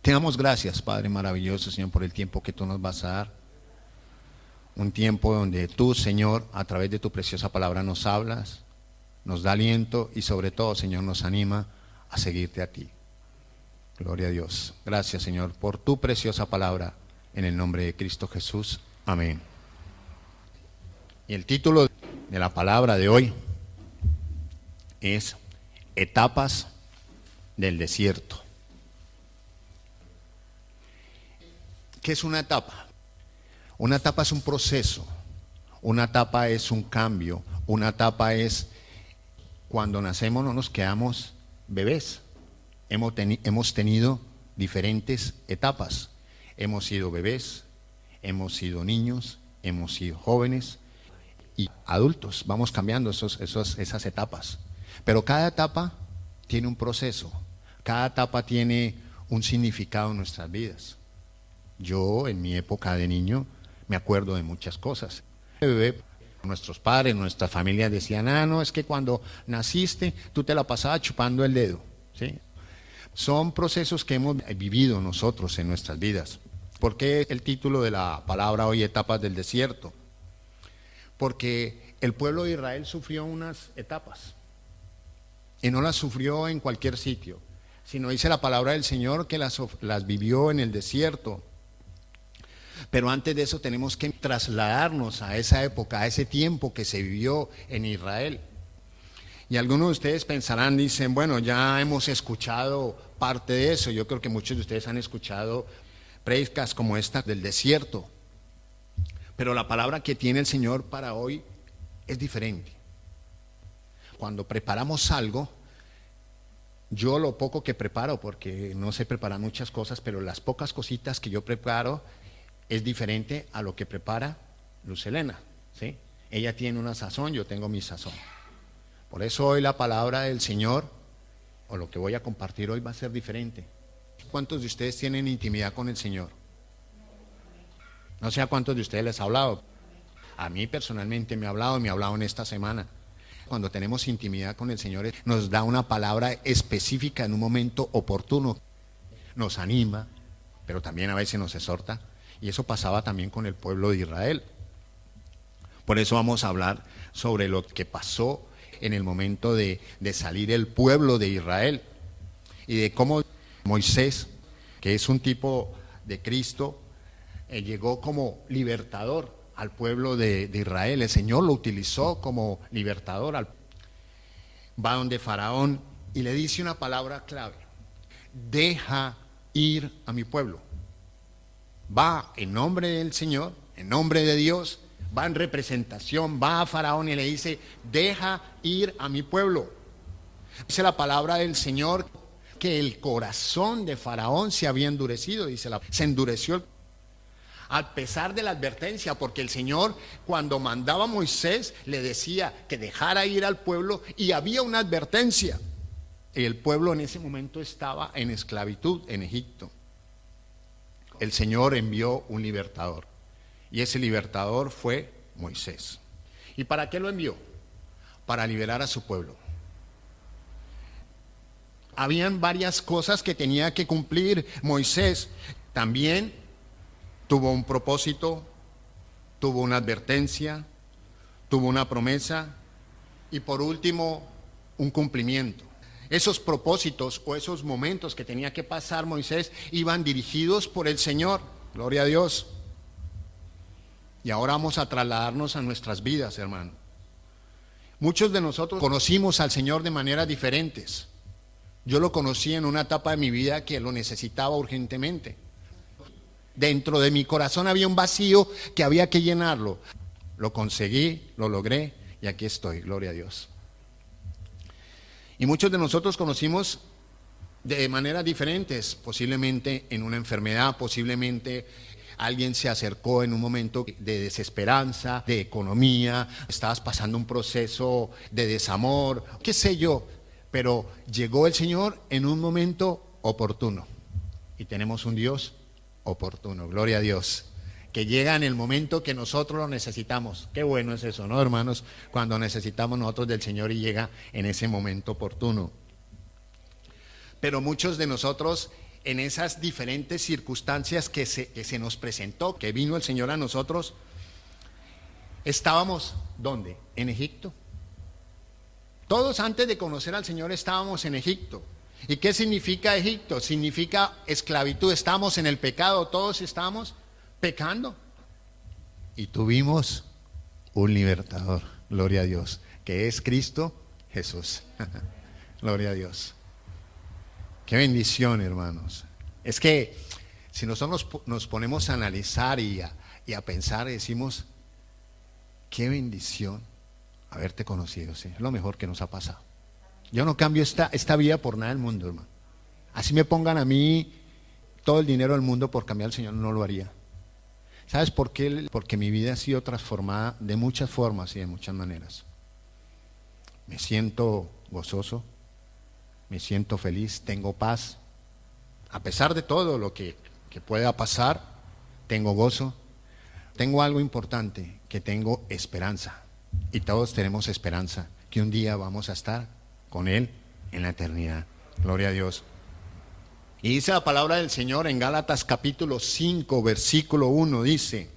Te damos gracias, Padre maravilloso, Señor, por el tiempo que tú nos vas a dar. Un tiempo donde tú, Señor, a través de tu preciosa palabra nos hablas, nos da aliento y sobre todo, Señor, nos anima a seguirte a ti. Gloria a Dios. Gracias, Señor, por tu preciosa palabra, en el nombre de Cristo Jesús. Amén. Y el título de la palabra de hoy es Etapas del desierto. ¿Qué es una etapa? Una etapa es un proceso, una etapa es un cambio, una etapa es cuando nacemos no nos quedamos bebés. Hemos tenido diferentes etapas. Hemos sido bebés, hemos sido niños, hemos sido jóvenes y adultos. Vamos cambiando esas etapas. Pero cada etapa tiene un proceso, cada etapa tiene un significado en nuestras vidas. Yo en mi época de niño me acuerdo de muchas cosas. De bebé, nuestros padres, nuestras familias decían, no, es que cuando naciste tú te la pasabas chupando el dedo, ¿sí? Son procesos que hemos vivido nosotros en nuestras vidas. ¿Por qué el título de la palabra hoy, Etapas del desierto? Porque el pueblo de Israel sufrió unas etapas. Y no las sufrió en cualquier sitio, sino dice la palabra del Señor que las vivió en el desierto. Pero antes de eso tenemos que trasladarnos a esa época, a ese tiempo que se vivió en Israel. Y algunos de ustedes pensarán, dicen, bueno, ya hemos escuchado parte de eso. Yo creo que muchos de ustedes han escuchado predicas como esta del desierto. Pero la palabra que tiene el Señor para hoy es diferente. Cuando preparamos algo, yo lo poco que preparo, porque no sé preparar muchas cosas, pero las pocas cositas que yo preparo es diferente a lo que prepara Luz Helena, ¿sí? Ella tiene una sazón, yo tengo mi sazón. Por eso hoy la palabra del Señor, o lo que voy a compartir hoy, va a ser diferente. ¿Cuántos de ustedes tienen intimidad con el Señor? No sé a cuántos de ustedes les ha hablado. A mí personalmente me ha hablado en esta semana. Cuando tenemos intimidad con el Señor, nos da una palabra específica en un momento oportuno. Nos anima, pero también a veces nos exhorta. Y eso pasaba también con el pueblo de Israel. Por eso vamos a hablar sobre lo que pasó en el momento de salir el pueblo de Israel. Y de cómo Moisés, que es un tipo de Cristo, llegó como libertador al pueblo de Israel. El Señor lo utilizó como libertador. Va donde Faraón y le dice una palabra clave: deja ir a mi pueblo. Va en nombre del Señor, en nombre de Dios, va en representación, va a Faraón y le dice, deja ir a mi pueblo. Dice la palabra del Señor que el corazón de Faraón se había endurecido, se endureció a pesar de la advertencia, porque el Señor cuando mandaba a Moisés le decía que dejara ir al pueblo y había una advertencia. Y el pueblo en ese momento estaba en esclavitud en Egipto. El Señor envió un libertador y ese libertador fue Moisés. ¿Y para qué lo envió? Para liberar a su pueblo. Habían varias cosas que tenía que cumplir Moisés. También tuvo un propósito, tuvo una advertencia, tuvo una promesa y por último un cumplimiento. Esos propósitos o esos momentos que tenía que pasar Moisés iban dirigidos por el Señor, gloria a Dios. Y ahora vamos a trasladarnos a nuestras vidas, hermano. Muchos de nosotros conocimos al Señor de maneras diferentes. Yo lo conocí en una etapa de mi vida que lo necesitaba urgentemente. Dentro de mi corazón había un vacío que había que llenarlo. Lo conseguí, lo logré y aquí estoy, gloria a Dios. Y muchos de nosotros conocimos de maneras diferentes, posiblemente en una enfermedad, posiblemente alguien se acercó en un momento de desesperanza, de economía, estabas pasando un proceso de desamor, qué sé yo, pero llegó el Señor en un momento oportuno y tenemos un Dios oportuno, gloria a Dios, que llega en el momento que nosotros lo necesitamos. Qué bueno es eso, ¿no, hermanos? Cuando necesitamos nosotros del Señor y llega en ese momento oportuno. Pero muchos de nosotros en esas diferentes circunstancias que se nos presentó, que vino el Señor a nosotros, estábamos, ¿dónde? En Egipto. Todos antes de conocer al Señor estábamos en Egipto. ¿Y qué significa Egipto? Significa esclavitud. Estamos en el pecado, todos estamos pecando. Y tuvimos un libertador, gloria a Dios, que es Cristo Jesús. Gloria a Dios. Qué bendición, hermanos. Es que si nosotros nos ponemos a analizar y a pensar, decimos, qué bendición haberte conocido, ¿sí? Es lo mejor que nos ha pasado. Yo no cambio esta vida por nada del mundo, hermano. Así me pongan a mí todo el dinero del mundo por cambiar al Señor, no lo haría. ¿Sabes por qué? Porque mi vida ha sido transformada de muchas formas y de muchas maneras. Me siento gozoso, me siento feliz, tengo paz. A pesar de todo lo que pueda pasar, tengo gozo. Tengo algo importante, que tengo esperanza. Y todos tenemos esperanza, que un día vamos a estar con Él en la eternidad. Gloria a Dios. Y dice la palabra del Señor en Gálatas capítulo 5, versículo 1, dice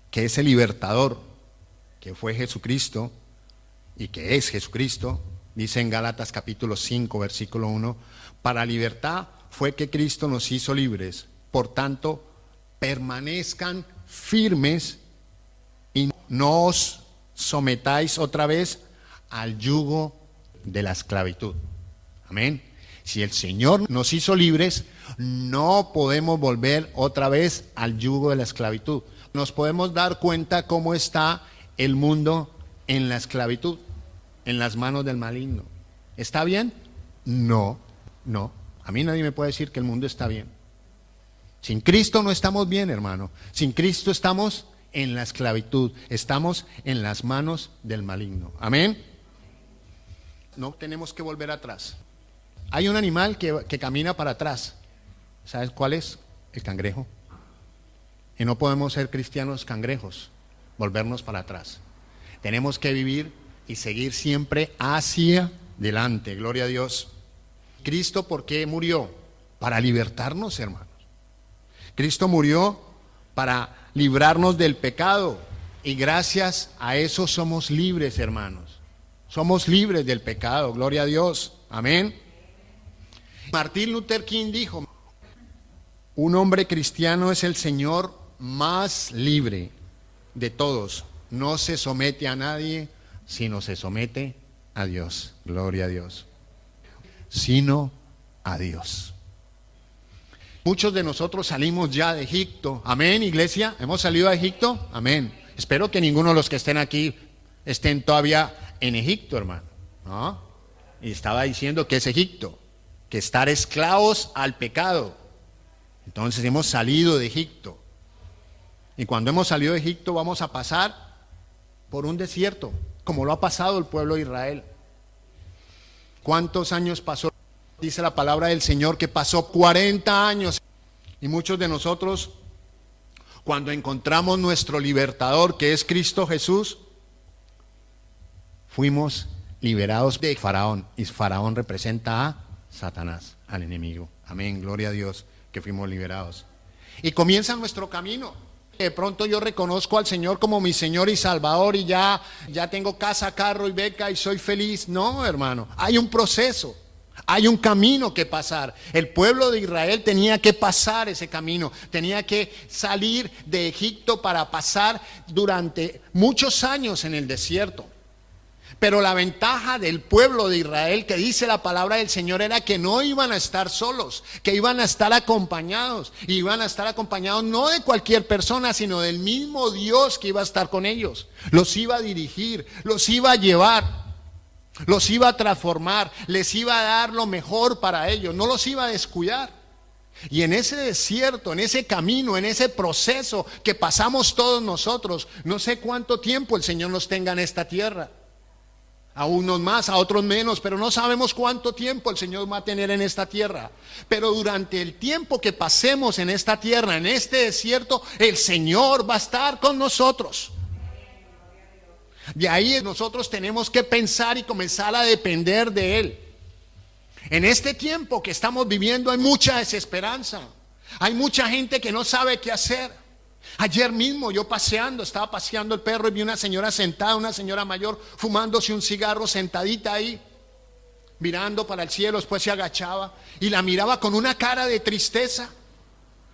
que ese libertador, que fue Jesucristo, y que es Jesucristo, dice en Gálatas capítulo 5, versículo 1, para libertad fue que Cristo nos hizo libres, por tanto, permanezcan firmes y no os sometáis otra vez al yugo de la esclavitud. Amén. Si el Señor nos hizo libres, no podemos volver otra vez al yugo de la esclavitud. Nos podemos dar cuenta cómo está el mundo en la esclavitud, en las manos del maligno. ¿Está bien? No. A mí nadie me puede decir que el mundo está bien. Sin Cristo no estamos bien, hermano. Sin Cristo estamos en la esclavitud, estamos en las manos del maligno. Amén. No tenemos que volver atrás. Hay un animal que camina para atrás. ¿Sabes cuál es? El cangrejo. Y no podemos ser cristianos cangrejos, volvernos para atrás. Tenemos que vivir y seguir siempre hacia adelante. Gloria a Dios. Cristo, ¿por qué murió? Para libertarnos, hermanos. Cristo murió para librarnos del pecado. Y gracias a eso somos libres, hermanos. Somos libres del pecado. Gloria a Dios. Amén. Martín Luther King dijo: un hombre cristiano es el señor más libre de todos. No se somete a nadie, sino se somete a Dios. Gloria a Dios. Sino a Dios. Muchos de nosotros salimos ya de Egipto. Amén, iglesia. ¿Hemos salido de Egipto? Amén. Espero que ninguno de los que estén aquí estén todavía en Egipto, hermano. ¿No? Y estaba diciendo que es Egipto, que estar esclavos al pecado. Entonces hemos salido de Egipto. Y cuando hemos salido de Egipto vamos a pasar por un desierto, como lo ha pasado el pueblo de Israel. ¿Cuántos años pasó? Dice la palabra del Señor que pasó 40 años. Y muchos de nosotros, cuando encontramos nuestro libertador, que es Cristo Jesús, fuimos liberados de Faraón. Y Faraón representa a Satanás, al enemigo. Amén, gloria a Dios, que fuimos liberados. Y comienza nuestro camino. De pronto yo reconozco al Señor como mi Señor y Salvador y ya tengo casa, carro y beca y soy feliz. No, hermano, hay un proceso. Hay un camino que pasar. El pueblo de Israel tenía que pasar ese camino. Tenía que salir de Egipto para pasar durante muchos años en el desierto. Pero la ventaja del pueblo de Israel, que dice la palabra del Señor, era que no iban a estar solos, que iban a estar acompañados. Y iban a estar acompañados no de cualquier persona, sino del mismo Dios que iba a estar con ellos. Los iba a dirigir, los iba a llevar. Los iba a transformar, les iba a dar lo mejor para ellos, no los iba a descuidar. Y en ese desierto, en ese camino, en ese proceso que pasamos todos nosotros, no sé cuánto tiempo el Señor nos tenga en esta tierra. A unos más, a otros menos, pero no sabemos cuánto tiempo el Señor va a tener en esta tierra. Pero durante el tiempo que pasemos en esta tierra, en este desierto, el Señor va a estar con nosotros. De ahí nosotros tenemos que pensar y comenzar a depender de Él. En este tiempo que estamos viviendo hay mucha desesperanza. Hay mucha gente que no sabe qué hacer. Ayer mismo yo estaba paseando el perro y vi una señora sentada, una señora mayor, fumándose un cigarro sentadita ahí, mirando para el cielo. Después se agachaba y la miraba con una cara de tristeza.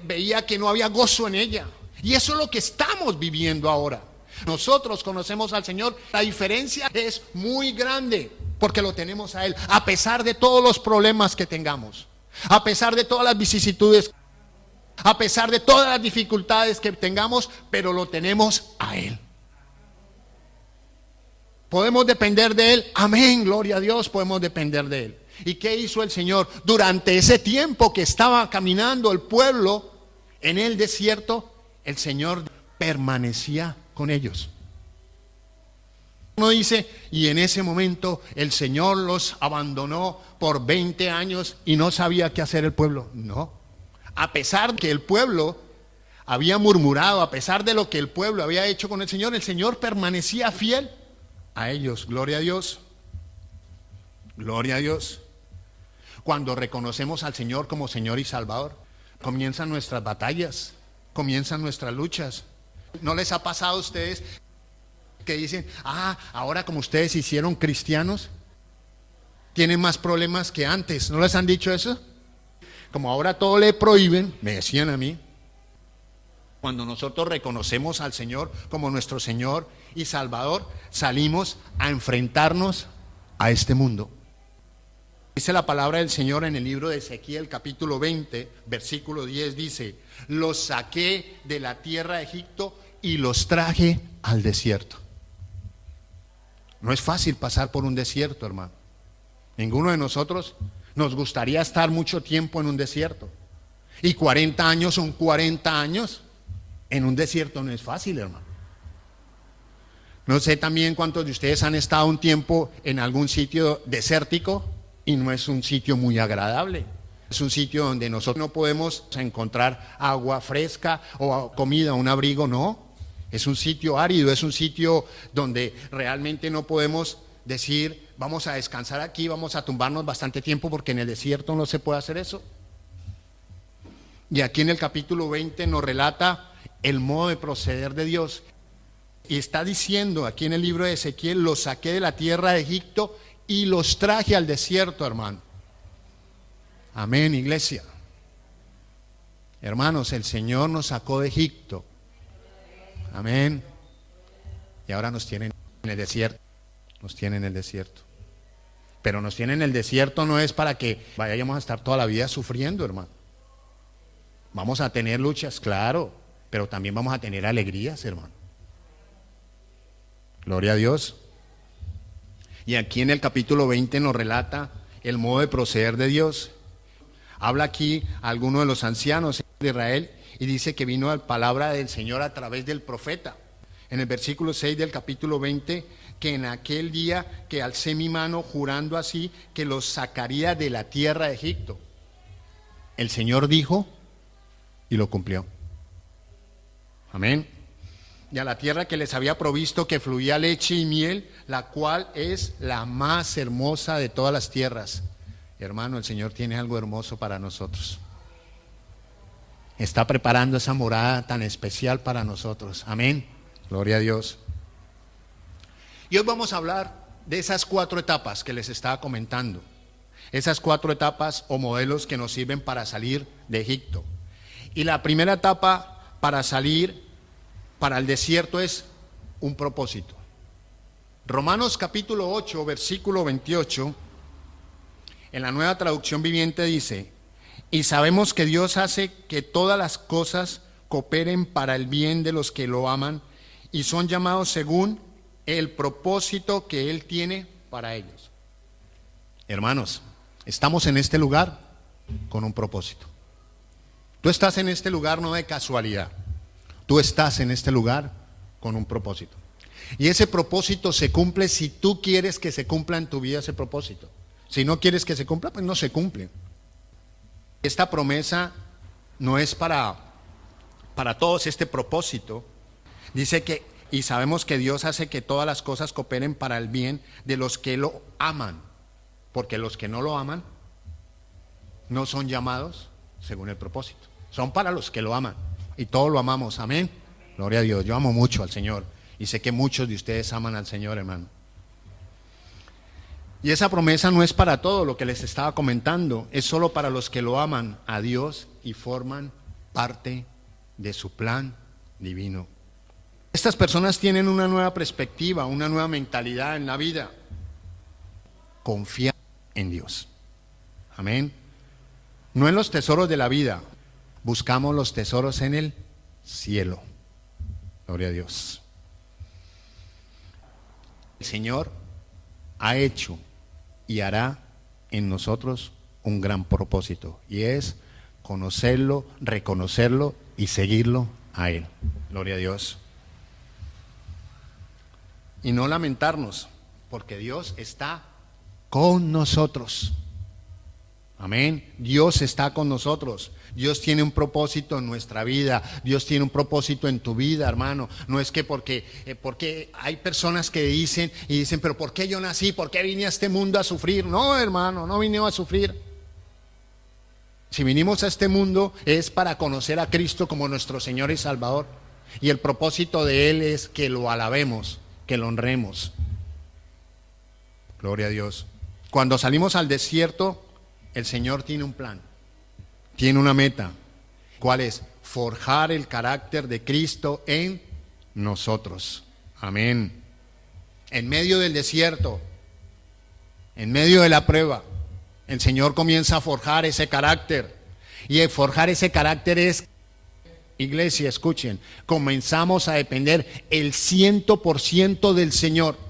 Veía que no había gozo en ella. Y eso es lo que estamos viviendo ahora. Nosotros conocemos al Señor. La diferencia es muy grande porque lo tenemos a Él. A pesar de todos los problemas que tengamos, a pesar de todas las vicisitudes, a pesar de todas las dificultades que tengamos, pero lo tenemos a Él. Podemos depender de Él. Amén, gloria a Dios, podemos depender de Él. ¿Y qué hizo el Señor? Durante ese tiempo que estaba caminando el pueblo en el desierto, el Señor permanecía con ellos. Uno dice, y en ese momento el Señor los abandonó por 20 años y no sabía qué hacer el pueblo. No. A pesar que el pueblo había murmurado, a pesar de lo que el pueblo había hecho con el Señor permanecía fiel a ellos. Gloria a Dios. Gloria a Dios. Cuando reconocemos al Señor como Señor y Salvador, comienzan nuestras batallas, comienzan nuestras luchas. ¿No les ha pasado a ustedes que dicen, ahora como ustedes se hicieron cristianos, tienen más problemas que antes? ¿No les han dicho eso? Como ahora todo le prohíben, me decían a mí. Cuando nosotros reconocemos al Señor como nuestro Señor y Salvador, salimos a enfrentarnos a este mundo. Dice la palabra del Señor en el libro de Ezequiel, capítulo 20, versículo 10, dice: los saqué de la tierra de Egipto y los traje al desierto. No es fácil pasar por un desierto, hermano. Ninguno de nosotros nos gustaría estar mucho tiempo en un desierto. Y 40 años son 40 años. En un desierto no es fácil, hermano. No sé también cuántos de ustedes han estado un tiempo en algún sitio desértico y no es un sitio muy agradable. Es un sitio donde nosotros no podemos encontrar agua fresca o comida, un abrigo, no. Es un sitio árido, es un sitio donde realmente no podemos decir, vamos a descansar aquí, vamos a tumbarnos bastante tiempo, porque en el desierto no se puede hacer eso. Y aquí en el capítulo 20 nos relata el modo de proceder de Dios. Y está diciendo aquí en el libro de Ezequiel: los saqué de la tierra de Egipto y los traje al desierto, hermano. Amén, iglesia. Hermanos, el Señor nos sacó de Egipto. Amén. Y ahora nos tienen en el desierto. Nos tienen en el desierto. Pero nos tienen en el desierto no es para que vayamos a estar toda la vida sufriendo, hermano. Vamos a tener luchas, claro, pero también vamos a tener alegrías, hermano. Gloria a Dios. Y aquí en el capítulo 20 nos relata el modo de proceder de Dios. Habla aquí a alguno de los ancianos de Israel y dice que vino la palabra del Señor a través del profeta. En el versículo 6 del capítulo 20, que en aquel día que alcé mi mano jurando así, que los sacaría de la tierra de Egipto. El Señor dijo y lo cumplió. Amén. Y a la tierra que les había provisto, que fluía leche y miel, la cual es la más hermosa de todas las tierras. Hermano, el Señor tiene algo hermoso para nosotros. Está preparando esa morada tan especial para nosotros. Amén. Gloria a Dios. Y hoy vamos a hablar de esas 4 etapas que les estaba comentando. Esas 4 etapas o modelos que nos sirven para salir de Egipto. Y la primera etapa para salir para el desierto es un propósito. Romanos capítulo 8, versículo 28, en la Nueva Traducción Viviente dice: y sabemos que Dios hace que todas las cosas cooperen para el bien de los que lo aman y son llamados según el propósito que Él tiene para ellos. Hermanos, estamos en este lugar con un propósito. Tú estás en este lugar no de casualidad. Tú estás en este lugar con un propósito. Y ese propósito se cumple si tú quieres que se cumpla en tu vida ese propósito. Si no quieres que se cumpla, pues no se cumple. Esta promesa no es para todos este propósito. Dice que, y sabemos que Dios hace que todas las cosas cooperen para el bien de los que lo aman. Porque los que no lo aman, no son llamados según el propósito. Son para los que lo aman. Y todos lo amamos. Amén. Gloria a Dios. Yo amo mucho al Señor. Y sé que muchos de ustedes aman al Señor, hermano. Y esa promesa no es para todo lo que les estaba comentando. Es solo para los que lo aman a Dios y forman parte de su plan divino. Estas personas tienen una nueva perspectiva, una nueva mentalidad en la vida. Confiar en Dios. Amén. No en los tesoros de la vida. Buscamos los tesoros en el cielo. Gloria a Dios. El Señor ha hecho y hará en nosotros un gran propósito. Y es conocerlo, reconocerlo y seguirlo a Él. Gloria a Dios. Y no lamentarnos, porque Dios está con nosotros. Amén. Dios está con nosotros. Dios tiene un propósito en nuestra vida. Dios tiene un propósito en tu vida, hermano. No es que porque hay personas que dicen, pero ¿por qué yo nací? ¿Por qué vine a este mundo a sufrir? No, hermano, no vine a sufrir. Si vinimos a este mundo es para conocer a Cristo como nuestro Señor y Salvador. Y el propósito de Él es que lo alabemos, que lo honremos. Gloria a Dios. Cuando salimos al desierto, el Señor tiene un plan, tiene una meta. ¿Cuál es? Forjar el carácter de Cristo en nosotros. Amén. En medio del desierto, en medio de la prueba, el Señor comienza a forjar ese carácter. Y el forjar ese carácter es, iglesia, escuchen, comenzamos a depender el 100% del Señor.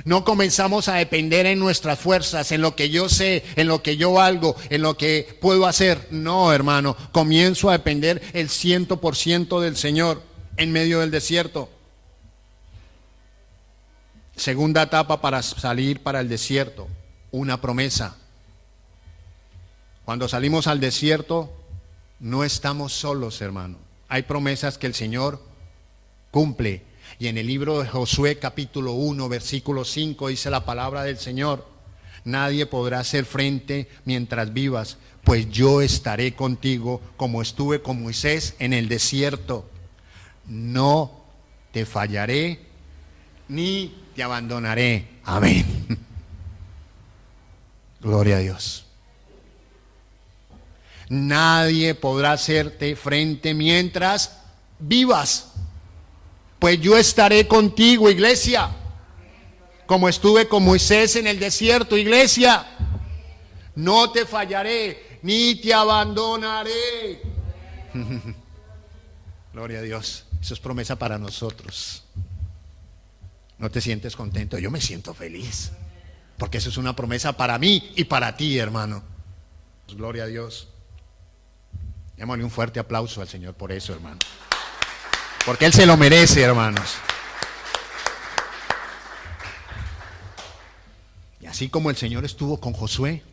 No comenzamos a depender en nuestras fuerzas, en lo que yo sé, en lo que yo valgo, en lo que puedo hacer. No, hermano, comienzo a depender el 100% del Señor en medio del desierto. Segunda etapa para salir para el desierto, una promesa. Cuando salimos al desierto, no estamos solos, hermano. Hay promesas que el Señor cumple. Y en el libro de Josué capítulo 1 versículo 5 dice la palabra del Señor: nadie podrá hacer frente mientras vivas, pues yo estaré contigo como estuve con Moisés en el desierto. No te fallaré ni te abandonaré. Amén. Gloria a Dios. Nadie podrá hacerte frente mientras vivas, pues yo estaré contigo, iglesia, como estuve con Moisés en el desierto, iglesia. No te fallaré, ni te abandonaré. Gloria a Dios. Eso es promesa para nosotros. ¿No te sientes contento? Yo me siento feliz, porque eso es una promesa para mí y para ti, hermano. Gloria a Dios. Démosle un fuerte aplauso al Señor por eso, hermano. Porque Él se lo merece, hermanos. Y así como el Señor estuvo con Josué,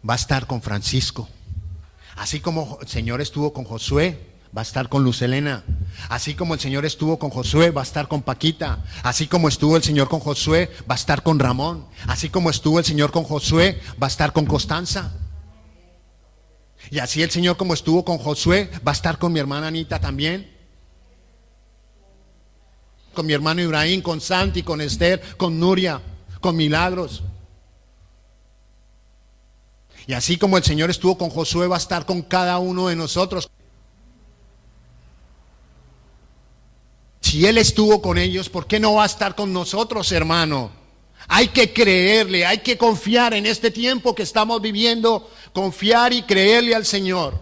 va a estar con Francisco. Así como el Señor estuvo con Josué, va a estar con Luz Helena. Así como el Señor estuvo con Josué, va a estar con Paquita. Así como estuvo el Señor con Josué, va a estar con Ramón. Así como estuvo el Señor con Josué, va a estar con Constanza. Y así el Señor como estuvo con Josué, va a estar con mi hermana Anita también. Con mi hermano Ibrahim, con Santi, con Esther, con Nuria, con Milagros. Y así como el Señor estuvo con Josué, va a estar con cada uno de nosotros. Si Él estuvo con ellos, ¿por qué no va a estar con nosotros, hermano? Hay que creerle, hay que confiar en este tiempo que estamos viviendo, confiar y creerle al Señor.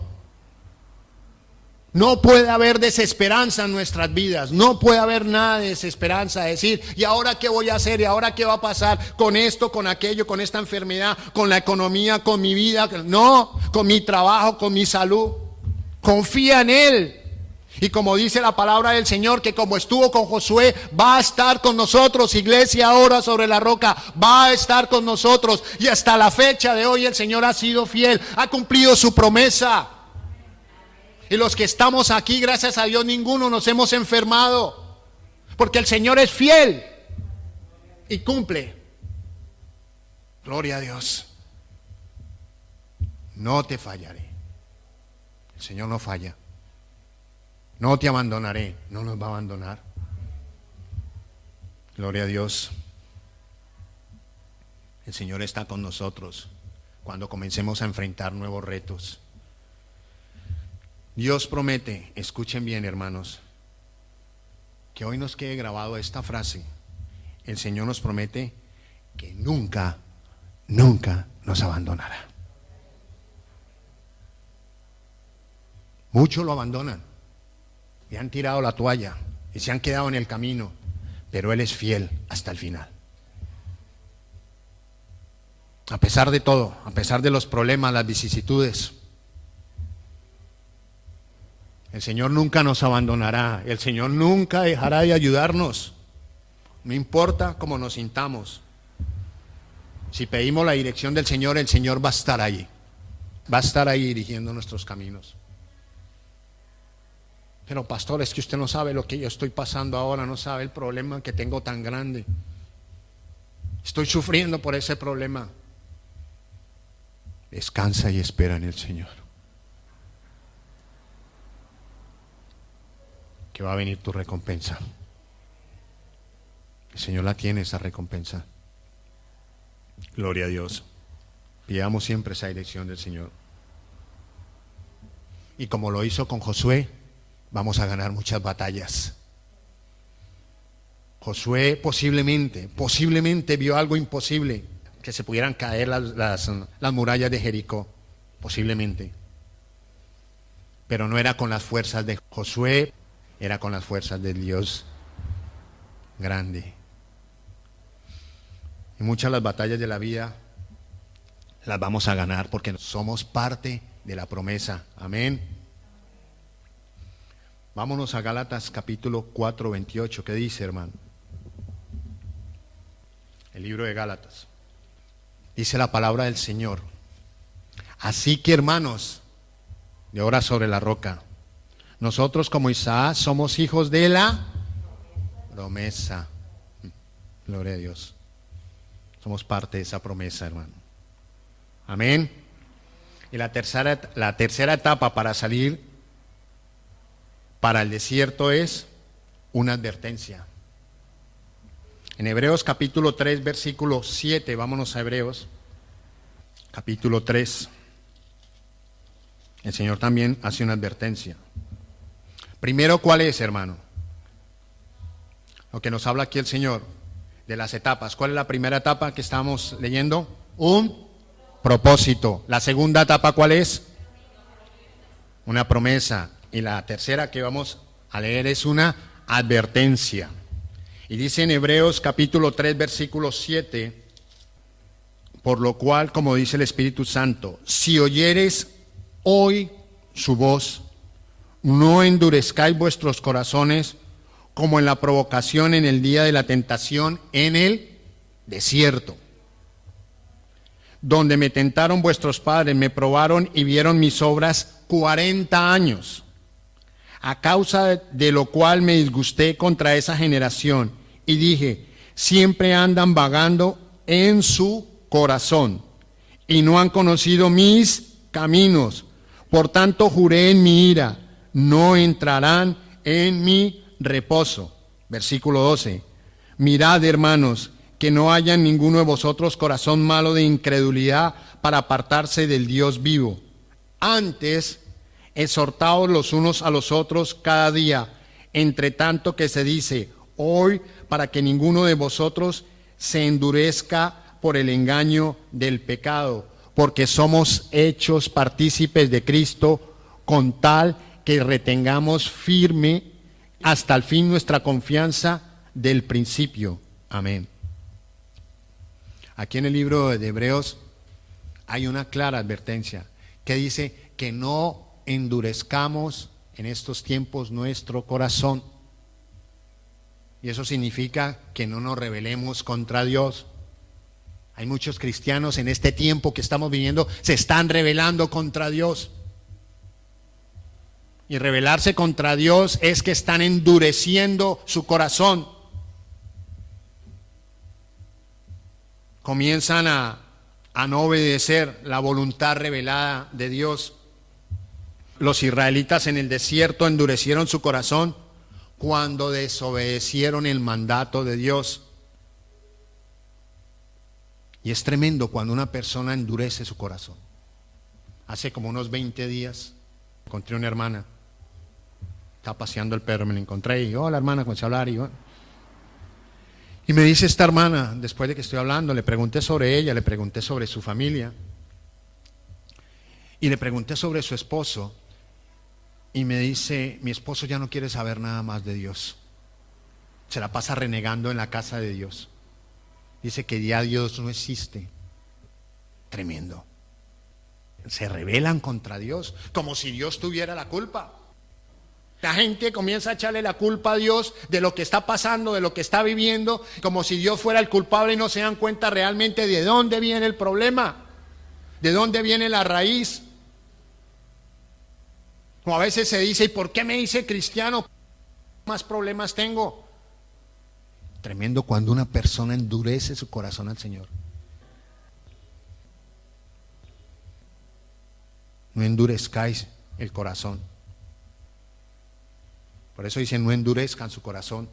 No puede haber desesperanza en nuestras vidas, no puede haber nada de desesperanza, decir, ¿y ahora qué voy a hacer? ¿Y ahora qué va a pasar con esto, con aquello, con esta enfermedad, con la economía, con mi vida? No, con mi trabajo, con mi salud. Confía en Él. Y como dice la palabra del Señor, que como estuvo con Josué, va a estar con nosotros. Iglesia ahora sobre la roca, va a estar con nosotros. Y hasta la fecha de hoy el Señor ha sido fiel, ha cumplido su promesa. Y los que estamos aquí, gracias a Dios, ninguno nos hemos enfermado, porque el Señor es fiel y cumple. Gloria a Dios. no te fallaré. El Señor no falla. No te abandonaré, no nos va a abandonar. Gloria a Dios. El Señor está con nosotros cuando comencemos a enfrentar nuevos retos. Dios promete, escuchen bien hermanos, que hoy nos quede grabado esta frase. El Señor nos promete que nunca, nunca nos abandonará. Muchos lo abandonan y han tirado la toalla y se han quedado en el camino, pero Él es fiel hasta el final. A pesar de todo, a pesar de los problemas, las vicisitudes, el Señor nunca nos abandonará, el Señor nunca dejará de ayudarnos, no importa cómo nos sintamos. Si pedimos la dirección del Señor, el Señor va a estar ahí dirigiendo nuestros caminos. Pero pastor, es que usted no sabe lo que yo estoy pasando ahora, no sabe el problema que tengo tan grande. Estoy sufriendo por ese problema. Descansa y espera en el Señor, que va a venir tu recompensa. El Señor la tiene, esa recompensa. Gloria a Dios. Pidamos siempre esa dirección del Señor. Y como lo hizo con Josué, vamos a ganar muchas batallas. Josué posiblemente vio algo imposible, que se pudieran caer las murallas de Jericó, posiblemente. Pero no era con las fuerzas de Josué, era con las fuerzas del Dios grande. Y muchas de las batallas de la vida las vamos a ganar porque somos parte de la promesa. Amén. Vámonos a Gálatas capítulo 4, 28. ¿Qué dice, hermano? El libro de Gálatas. Dice la palabra del Señor. Así que, hermanos, de ahora sobre la roca, nosotros como Isaac somos hijos de la promesa. Gloria a Dios. Somos parte de esa promesa, hermano. Amén. Y la tercera etapa para salir para el desierto es una advertencia. En Hebreos capítulo 3, versículo 7, vámonos a Hebreos, capítulo 3. El Señor también hace una advertencia. Primero, ¿cuál es, hermano? Lo que nos habla aquí el Señor, de las etapas. ¿Cuál es la primera etapa que estamos leyendo? Un propósito. La segunda etapa, ¿cuál es? Una promesa. Y la tercera que vamos a leer es una advertencia. Y dice en Hebreos capítulo 3, versículo 7, por lo cual, como dice el Espíritu Santo, si oyereis hoy su voz, no endurezcáis vuestros corazones como en la provocación en el día de la tentación en el desierto, donde me tentaron vuestros padres, me probaron y vieron mis obras 40 años. A causa de lo cual me disgusté contra esa generación y dije, siempre andan vagando en su corazón y no han conocido mis caminos. Por tanto juré en mi ira, no entrarán en mi reposo. Versículo 12. Mirad, hermanos, que no haya en ninguno de vosotros corazón malo de incredulidad para apartarse del Dios vivo. Antes, exhortaos los unos a los otros cada día, entre tanto que se dice hoy, para que ninguno de vosotros se endurezca por el engaño del pecado, porque somos hechos partícipes de Cristo, con tal que retengamos firme hasta el fin nuestra confianza del principio. Amén. Aquí en el libro de Hebreos hay una clara advertencia que dice que no endurezcamos en estos tiempos nuestro corazón. Y eso significa que no nos rebelemos contra Dios. Hay muchos cristianos en este tiempo que estamos viviendo, se están rebelando contra Dios. Y rebelarse contra Dios es que están endureciendo su corazón. Comienzan a a no obedecer la voluntad revelada de Dios. Los israelitas en el desierto endurecieron su corazón cuando desobedecieron el mandato de Dios. Y es tremendo cuando una persona endurece su corazón. Hace como unos 20 días encontré una hermana. Estaba paseando el perro, me la encontré y hola hermana, comencé a hablar y me dice esta hermana, después de que estoy hablando, le pregunté sobre ella, le pregunté sobre su familia y le pregunté sobre su esposo y me dice, mi esposo ya no quiere saber nada más de Dios. Se la pasa renegando en la casa de Dios. Dice que ya Dios no existe. Tremendo. Se rebelan contra Dios, como si Dios tuviera la culpa. La gente comienza a echarle la culpa a Dios de lo que está pasando, de lo que está viviendo, como si Dios fuera el culpable y no se dan cuenta realmente de dónde viene el problema, de dónde viene la raíz. Como a veces se dice, ¿y por qué me hice cristiano? Más problemas tengo. Tremendo cuando una persona endurece su corazón al Señor. No endurezcáis el corazón. Por eso dice, no endurezcan su corazón.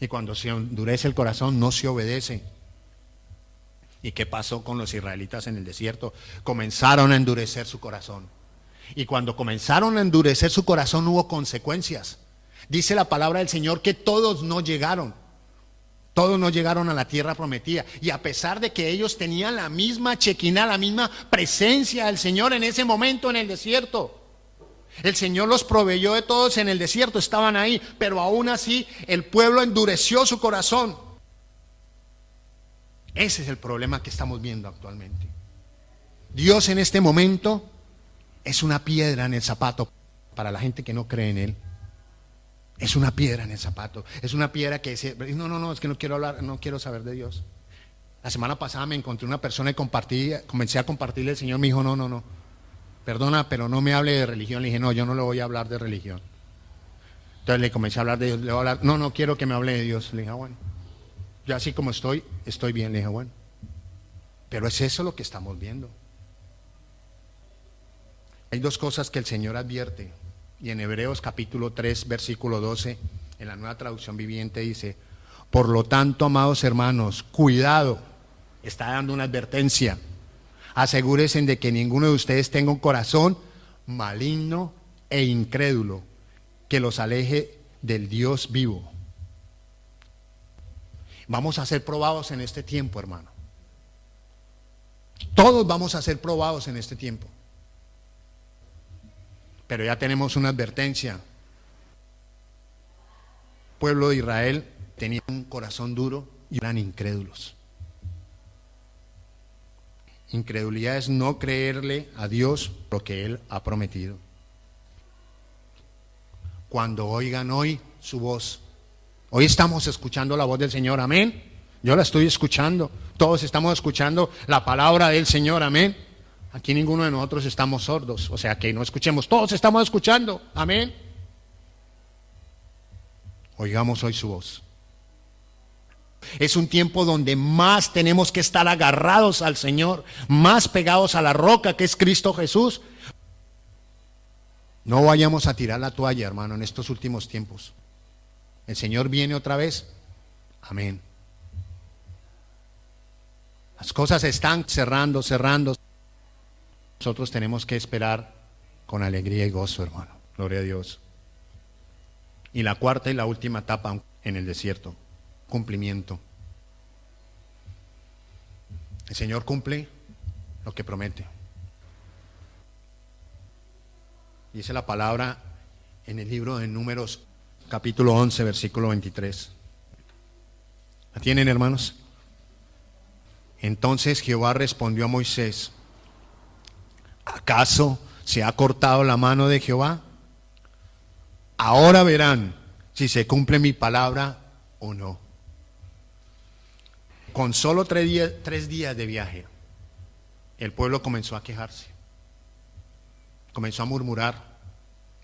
Y cuando se endurece el corazón, no se obedece. ¿Y qué pasó con los israelitas en el desierto? Comenzaron a endurecer su corazón. Y cuando comenzaron a endurecer su corazón, hubo consecuencias. Dice la palabra del Señor que todos no llegaron. Todos no llegaron a la tierra prometida. Y a pesar de que ellos tenían la misma Shekinah, la misma presencia del Señor en ese momento en el desierto. El Señor los proveyó de todos en el desierto, estaban ahí, pero aún así el pueblo endureció su corazón. Ese es el problema que estamos viendo actualmente. Dios en este momento es una piedra en el zapato para la gente que no cree en Él. Es una piedra en el zapato, es una piedra que dice, no, es que no quiero hablar, no quiero saber de Dios. La semana pasada me encontré una persona y comencé a compartirle, el Señor me dijo, no. Perdona, pero no me hable de religión. Le dije, no, yo no le voy a hablar de religión. Entonces le comencé a hablar de Dios. Le voy a hablar, no quiero que me hable de Dios. Le dije, bueno, yo así como estoy bien. Le dije, bueno, pero es eso lo que estamos viendo. Hay dos cosas que el Señor advierte. Y en Hebreos capítulo 3, versículo 12, en la Nueva Traducción Viviente dice, por lo tanto, amados hermanos, cuidado. Está dando una advertencia. Asegúrense de que ninguno de ustedes tenga un corazón maligno e incrédulo que los aleje del Dios vivo. Vamos a ser probados en este tiempo, hermano. Todos vamos a ser probados en este tiempo. Pero ya tenemos una advertencia. El pueblo de Israel tenía un corazón duro y eran incrédulos. Incredulidad es no creerle a Dios lo que Él ha prometido. Cuando oigan hoy su voz, hoy estamos escuchando la voz del Señor, amén. Yo la estoy escuchando, todos estamos escuchando la palabra del Señor, amén. Aquí ninguno de nosotros estamos sordos, o sea que no escuchemos, todos estamos escuchando, amén. Oigamos hoy su voz. Es un tiempo donde más tenemos que estar agarrados al Señor, más pegados a la roca que es Cristo Jesús. No vayamos a tirar la toalla, hermano, en estos últimos tiempos. El Señor viene otra vez. Amén. Las cosas están cerrando. Nosotros tenemos que esperar con alegría y gozo, hermano. Gloria a Dios. Y la cuarta y la última etapa en el desierto. Cumplimiento. El Señor cumple lo que promete. Dice la palabra en el libro de Números, capítulo 11, versículo 23. ¿La tienen, hermanos? Entonces Jehová respondió a Moisés, ¿acaso se ha cortado la mano de Jehová? Ahora verán si se cumple mi palabra o no. Con solo 3 días de viaje, el pueblo comenzó a quejarse, comenzó a murmurar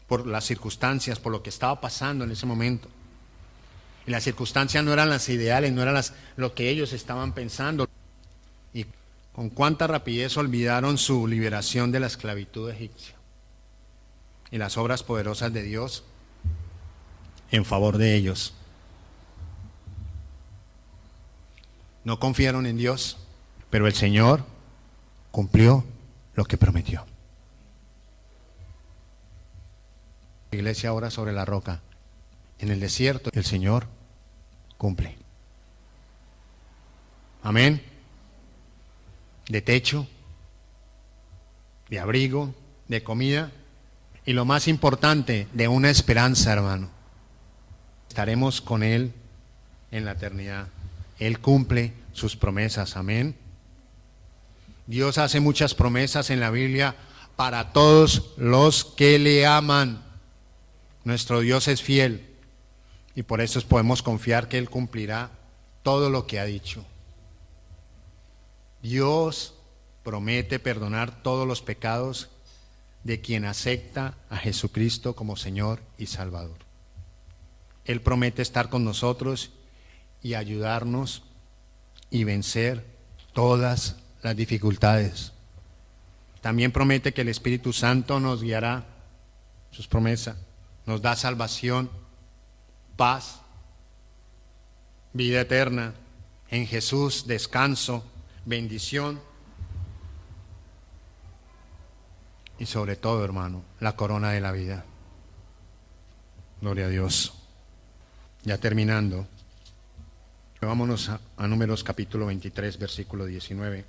por las circunstancias, por lo que estaba pasando en ese momento. Y las circunstancias no eran las ideales, no eran lo que ellos estaban pensando. Y con cuánta rapidez olvidaron su liberación de la esclavitud egipcia y las obras poderosas de Dios en favor de ellos. No confiaron en Dios, pero el Señor cumplió lo que prometió. La iglesia ahora sobre la roca. En el desierto el Señor cumple. Amén. De techo, de abrigo, de comida y lo más importante, de una esperanza, hermano. Estaremos con Él en la eternidad. Él cumple sus promesas. Amén. Dios hace muchas promesas en la Biblia para todos los que le aman. Nuestro Dios es fiel y por eso podemos confiar que Él cumplirá todo lo que ha dicho. Dios promete perdonar todos los pecados de quien acepta a Jesucristo como Señor y Salvador. Él promete estar con nosotros y ayudarnos y vencer todas las dificultades. También promete que el Espíritu Santo nos guiará, sus promesas, nos da salvación, paz, vida eterna, en Jesús descanso, bendición y sobre todo, hermano, la corona de la vida. Gloria a Dios. Ya terminando, vámonos a Números capítulo 23, versículo 19.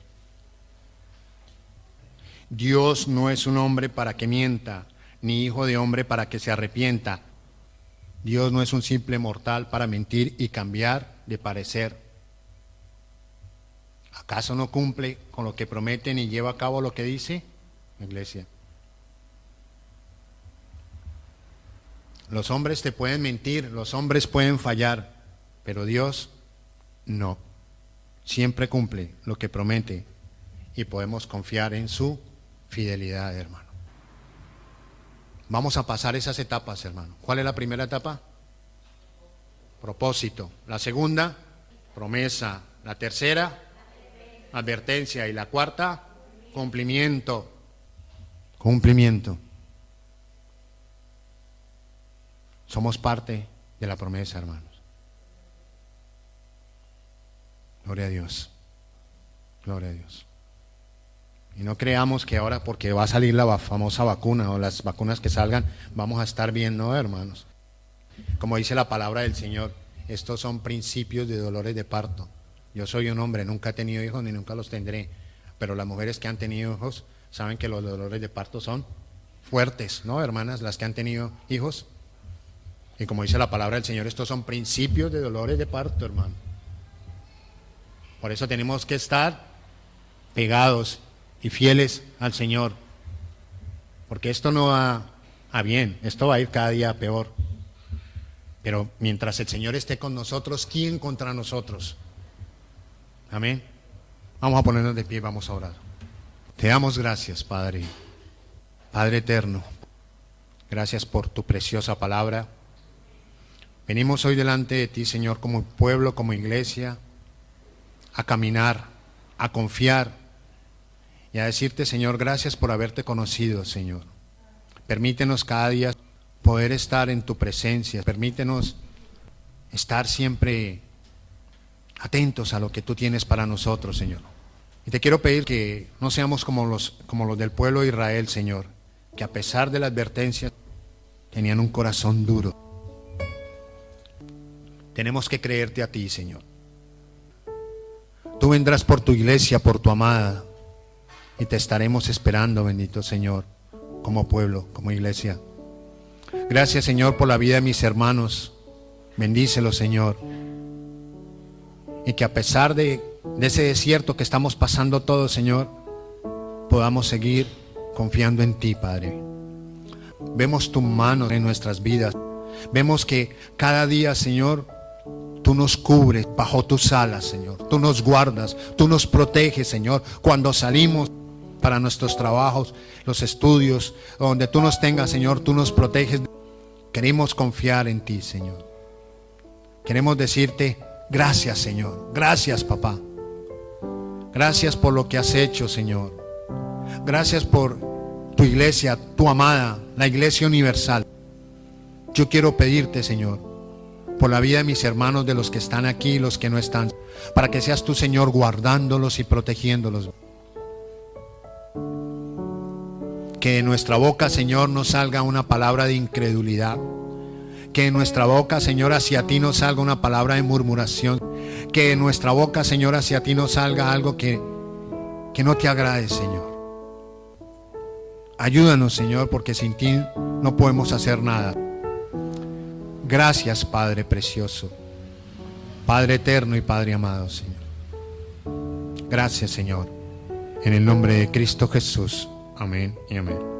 Dios no es un hombre para que mienta, ni hijo de hombre para que se arrepienta. Dios no es un simple mortal para mentir y cambiar de parecer. ¿Acaso no cumple con lo que promete ni lleva a cabo lo que dice? Iglesia. Los hombres te pueden mentir, los hombres pueden fallar, pero Dios no. Siempre cumple lo que promete y podemos confiar en su fidelidad, hermano. Vamos a pasar esas etapas, hermano. ¿Cuál es la primera etapa? Propósito. La segunda, promesa. La tercera, advertencia. Y la cuarta, cumplimiento. Cumplimiento. Somos parte de la promesa, hermanos. Gloria a Dios. Gloria a Dios. Y no creamos que ahora porque va a salir la famosa vacuna o las vacunas que salgan, vamos a estar bien, no, hermanos. Como dice la palabra del Señor, estos son principios de dolores de parto. Yo soy un hombre, nunca he tenido hijos ni nunca los tendré, pero las mujeres que han tenido hijos saben que los dolores de parto son fuertes, ¿no, hermanas? Las que han tenido hijos. Y como dice la palabra del Señor, estos son principios de dolores de parto, hermano. Por eso tenemos que estar pegados y fieles al Señor, porque esto no va a bien, esto va a ir cada día peor. Pero mientras el Señor esté con nosotros, ¿quién contra nosotros? Amén. Vamos a ponernos de pie, vamos a orar. Te damos gracias, Padre, Padre eterno. Gracias por tu preciosa palabra. Venimos hoy delante de ti, Señor, como pueblo, como iglesia, a caminar, a confiar y a decirte, Señor, gracias por haberte conocido, Señor. Permítenos cada día poder estar en tu presencia. Permítenos estar siempre atentos a lo que tú tienes para nosotros, Señor. Y te quiero pedir que no seamos como los del pueblo de Israel, Señor, que a pesar de la advertencia tenían un corazón duro. Tenemos que creerte a ti, Señor. Tú vendrás por tu iglesia, por tu amada, y te estaremos esperando, bendito Señor, como pueblo, como iglesia. Gracias, Señor, por la vida de mis hermanos. Bendícelos, Señor. Y que a pesar de ese desierto que estamos pasando todos, Señor, podamos seguir confiando en ti, Padre. Vemos tu mano en nuestras vidas. Vemos que cada día, Señor, tú nos cubres bajo tus alas, Señor. Tú nos guardas, tú nos proteges, Señor. Cuando salimos para nuestros trabajos, los estudios, donde tú nos tengas, Señor, tú nos proteges. Queremos confiar en ti, Señor. Queremos decirte, gracias, Señor. Gracias, papá. Gracias por lo que has hecho, Señor. Gracias por tu iglesia, tu amada, la iglesia universal. Yo quiero pedirte, Señor, por la vida de mis hermanos, de los que están aquí y los que no están, para que seas tú, Señor, guardándolos y protegiéndolos. Que de nuestra boca, Señor, no salga una palabra de incredulidad. Que de nuestra boca, Señor, hacia ti no salga una palabra de murmuración. Que de nuestra boca, Señor, hacia ti no salga algo que no te agrade, Señor. Ayúdanos, Señor, porque sin ti no podemos hacer nada. Gracias, Padre precioso, Padre eterno y Padre amado, Señor. Gracias, Señor. En el nombre de Cristo Jesús. Amén y amén.